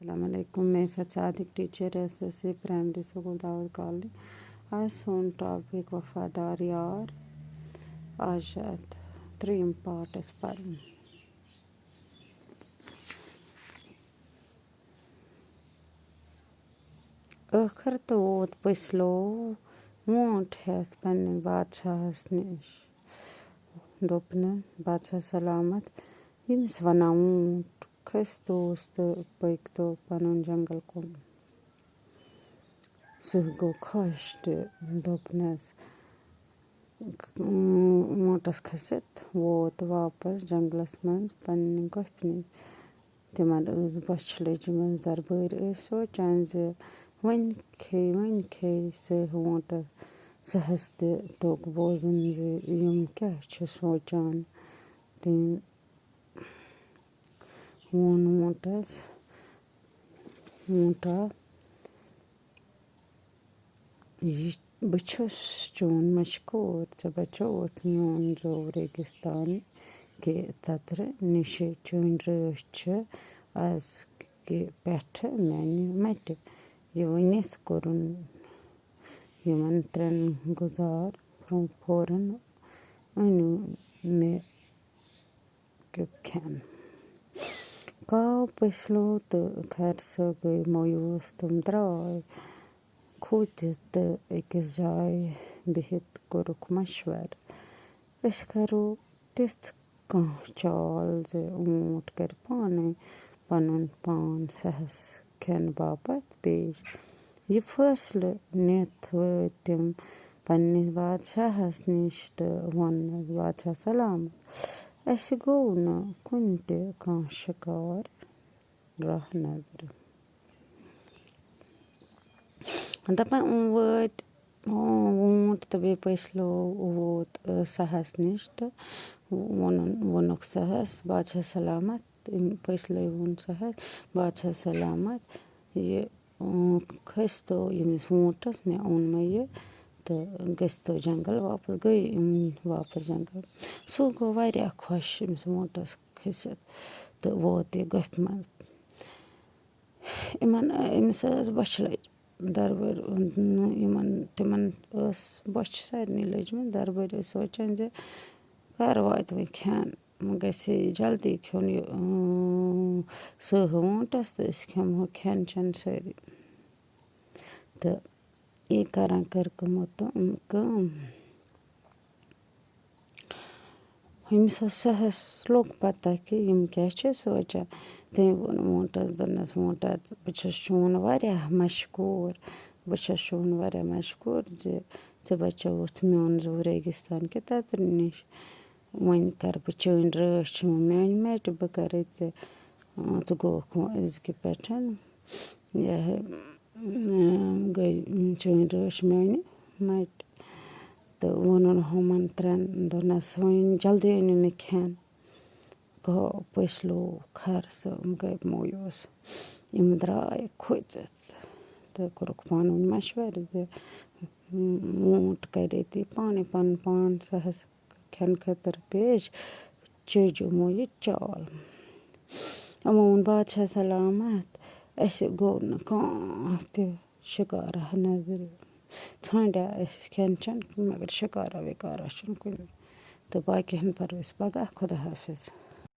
अस्सलामुअलैकुम। मैं Sadiq teacher SSC primary school Daud colony. आज सोन टॉपिक वफादार यार आजाद 3 पार्ट पर ٲخر तो वोत पसलो वोट हेथ पन्ने बादशाहस निश दोपन बादशाह सलामत यमिस वना वोट खस दोस तो पक तो पनुन जंगल कुन सह गो खुश दोपनस वोटस खसित वोत वापस जंगलस मं पन्ने गफनि तिमन बछ लजमस दरबार सोचान जे वन खे सह वोट सहस तोग बोजन जे यम क्या सोचान तम वोन वोटस वोटा बछुस चोन मशकूर चे बचोत मोन जो रेगिस्तान के तत्र निश चोन रच आज के पेठ मैंने मट ये वनित कोरुन यमन त्रेन गुजार फौरन अनु मे खेन काव पसलो तो खैर सो गई मायूस तुम द्राय खोज अकिस जाय बिहित कोरुक मशवर अस करो तिथ कह चाल जे ऊँट कर पाने पनुन पान सहस खेन बापत पेश ये फैसले नित तिम पन्निस बादशाहस निश तो वन बादशाह सलामत अस गो न कुन कह शिकार राह नजर दपान वत वोट तो बे पसलो वोत सहस निश तो वनुक सहस बादशाह सलामत पसले वोन सहस बादशाह सलामत ये खस तो यमिस वोटस मे ओन मे ये तो गस तो जंगल वापस गई वापस जंगल सो गो वारिया खुश यमिस वोटस खसित तो वोत ये गफ मं इमन अमिस बछ लज दरबार तिमन बछ सारे लजम दरबार सोचान जे कर वात वन खेन गसे जल्दी खेन सह वोटस तो खेमो खेन चन सारी तो ये करान कर कम यमिस सहस लोग पता कि यम क्या सोचान तम वोन वोटस दोनस वोटस बस चोन वारिया मशकूर बस चोन वारिया मशकूर जे ऐ बचोत मोन जो रेगिस्तान के तत्र निश वन कर बह चोन रच मेन मट बह कर तो गोख अजक पे यह गई चोन रच मेन मट तो वोन हमन त्रेन दोनस वन जल्दी अनु मे खेन कहो पसलो खर सो गई मायूस यम द्राय खोजत तो कोरुक पानुन मशवर जे वोट करे पाने पन पान सहस खेन खतर पेश चजमो ये चाल अमोन बादशाह सलामत अस गो न कह शिकार नजर छांड़ा खेन चन मगर शिकारा विकारा कुन तो बाकी पर पगह खुदा हाफिज।